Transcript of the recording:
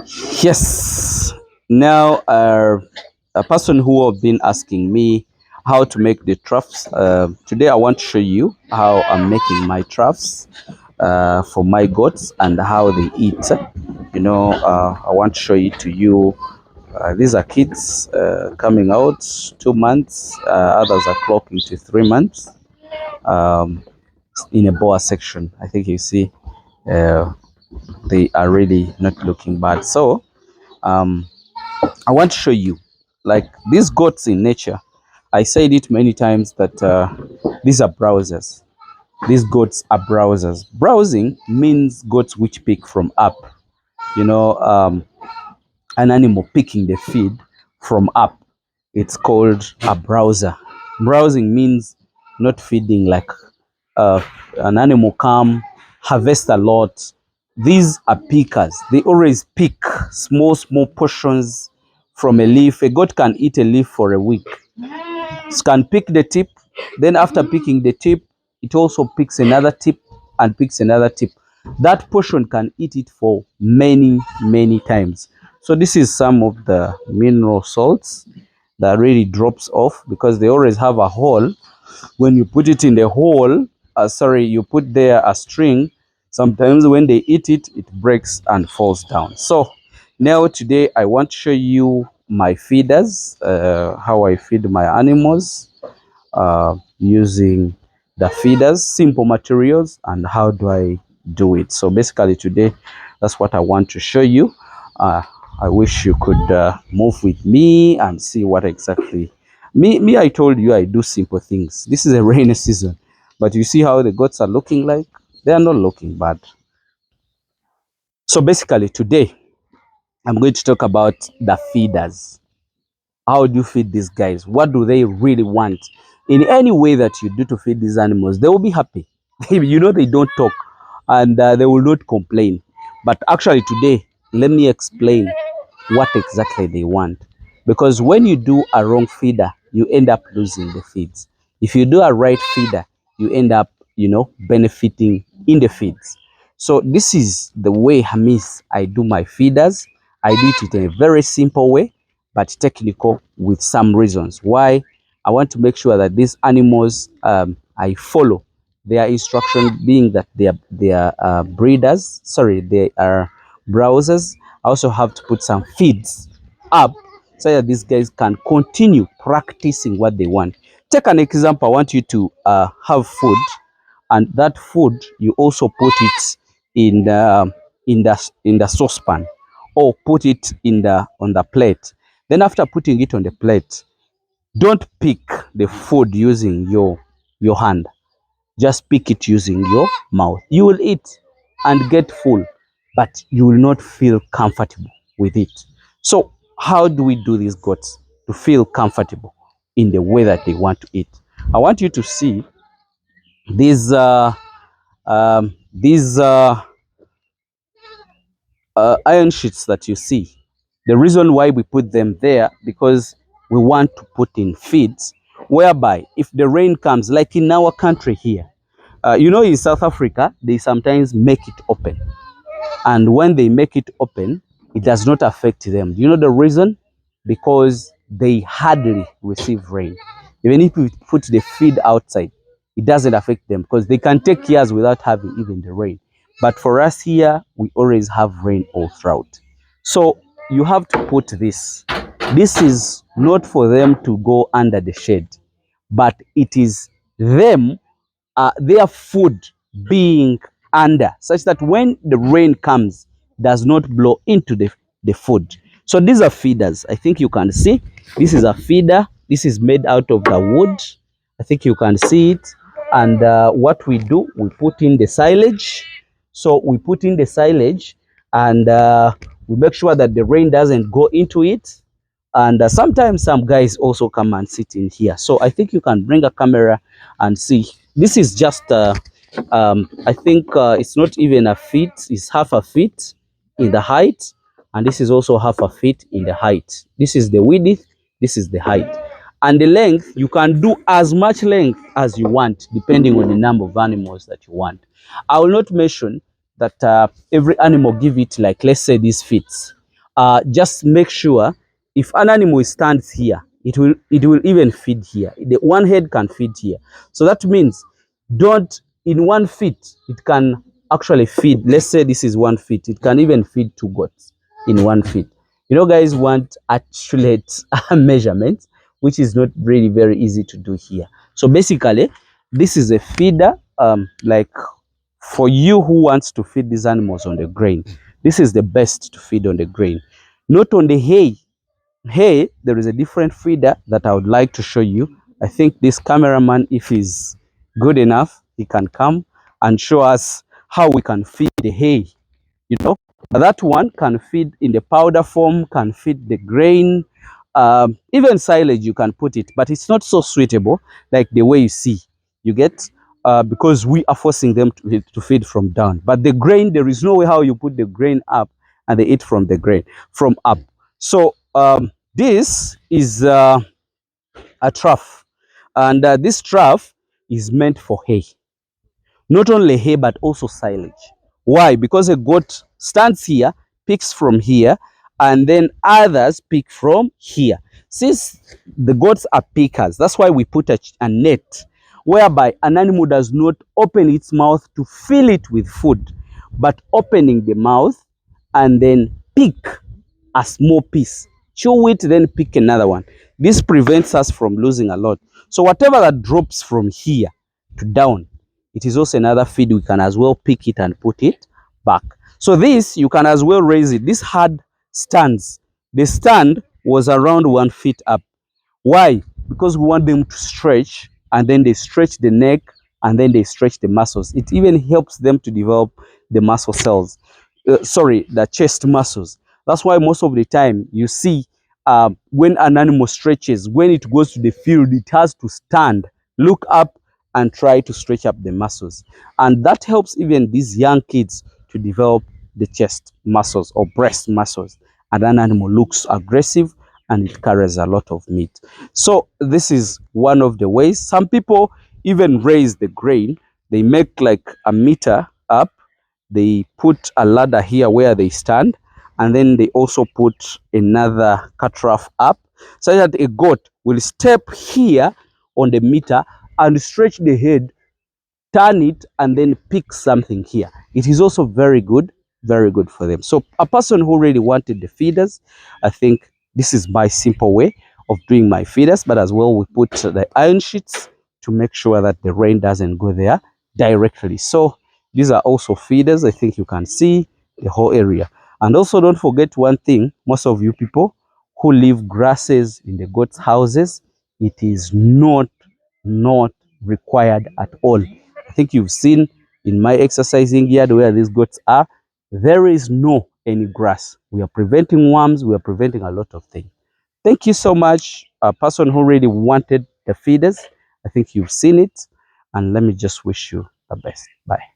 Yes. Now, a person who have been asking me how to make the troughs. Today, I want to show you how I'm making my troughs for my goats and how they eat. I want to show it to you. These are kids coming out 2 months. Others are clocking to 3 months. Um, in a boa section, I think you see uh, they are really not looking bad. So um, I want to show you, like these goats in nature. I said it many times that these are browsers. These goats are browsers. Browsing means goats which pick from up. You know, an animal picking the feed from up. It's called a browser. Browsing means not feeding like uh, an animal come harvest a lot. These are pickers. They always pick small portions from a leaf. A goat can eat a leaf for a week. It can pick the tip, then after picking the tip, it also picks another tip and picks another tip. That portion can eat it for many times. So this is some of the mineral salts that really drops off because they always have a hole. When you put it in the hole, you put there a string. Sometimes when they eat it, it breaks and falls down. So now today I want to show you my feeders, how I feed my animals using the feeders, simple materials, and how do I do it. So basically today, that's what I want to show you. Uh, I wish you could move with me and see what exactly me. I told you I do simple things. This is a rainy season, but you see how the goats are looking like? They are not looking bad. So basically today, I'm going to talk about the feeders. How do you feed these guys? What do they really want? In any way that you do to feed these animals, they will be happy. You know, they don't talk and they will not complain. But actually today, let me explain what exactly they want. Because when you do a wrong feeder, you end up losing the feeds. If you do a right feeder, you end up, benefiting in the feeds. So this is the way, Hamis, I do my feeders. I do it in a very simple way, but technical with some reasons. Why? I want to make sure that these animals, I follow their instruction, being that they are breeders. Sorry, they are browsers. I also have to put some feeds up so that these guys can continue practicing what they want. Take an example. I want you to have food, and that food you also put it in the saucepan, or put it in the on the plate. Then after putting it on the plate, don't pick the food using your hand. Just pick it using your mouth. You will eat and get full, but you will not feel comfortable with it. So how do we do these goats to feel comfortable in the way that they want to eat? I want you to see these iron sheets that you see. The reason why we put them there, because we want to put in feeds whereby if the rain comes, like in our country here, in South Africa, they sometimes make it open. And when they make it open, it does not affect them. Do you know the reason? Because they hardly receive rain. Even if we put the feed outside, it doesn't affect them because they can take years without having even the rain. But for us here, we always have rain all throughout. So you have to put this. This is not for them to go under the shade, but it is them, their food being under, such that when the rain comes, does not blow into the food. So these are feeders. I think you can see this is a feeder. This is made out of the wood. I think you can see it. And what we do, we put in the silage. So we put in the silage, and we make sure that the rain doesn't go into it. And sometimes some guys also come and sit in here. So I think you can bring a camera and see. This is just I think it's not even a feet, it's half a feet in the height, and this is also half a feet in the height. This is the width, this is the height. And the length, you can do as much length as you want depending on the number of animals that you want. I will not mention that every animal give it, like, let's say, these feet. just make sure if an animal stands here, it will even feed here. The one head can feed here. So that means don't in 1 feet it can actually feed. Let's say this is 1 feet. It can even feed 2 goats in 1 feet. You know, guys want accurate measurements, which is not really very easy to do here. So basically, this is a feeder, like for you who wants to feed these animals on the grain. This is the best to feed on the grain, not on the hay. Hay, there is a different feeder that I would like to show you. I think this cameraman, if he's good enough, he can come and show us how we can feed the hay. You know, that one can feed in the powder form, can feed the grain, even silage you can put it, but it's not so suitable like the way you see. You get, because we are forcing them to feed from down. But the grain, there is no way how you put the grain up and they eat from the grain from up. So this is a trough, and this trough is meant for hay. Not only hay, but also silage. Why? Because a goat stands here, picks from here, and then others pick from here. Since the goats are pickers, that's why we put a net whereby an animal does not open its mouth to fill it with food, but opening the mouth and then pick a small piece, chew it, then pick another one. This prevents us from losing a lot. So whatever that drops from here to down, it is also another feed. We can as well pick it and put it back. So this, you can as well raise it. This had stands. The stand was around 1 feet up. Why? Because we want them to stretch, and then they stretch the neck, and then they stretch the muscles. It even helps them to develop the muscle cells. Sorry, the chest muscles. That's why most of the time you see when an animal stretches, when it goes to the field, it has to stand, look up, and try to stretch up the muscles. And that helps even these young kids to develop the chest muscles or breast muscles. And an animal looks aggressive and it carries a lot of meat. So this is one of the ways. Some people even raise the grain. They make like a meter up. They put a ladder here where they stand, and then they also put another trough up so that a goat will step here on the meter and stretch the head, turn it, and then pick something here. It is also very good for them. So a person who really wanted the feeders, I think this is my simple way of doing my feeders. But as well, we put the iron sheets to make sure that the rain doesn't go there directly. So these are also feeders. I think you can see the whole area. And also don't forget one thing, most of you people who leave grasses in the goats' houses, it is not required at all. I think you've seen in my exercising yard where these goats are, there is no any grass. We are preventing worms, we are preventing a lot of things. Thank you so much. A person who really wanted the feeders, I think you've seen it, and let me just wish you the best. Bye.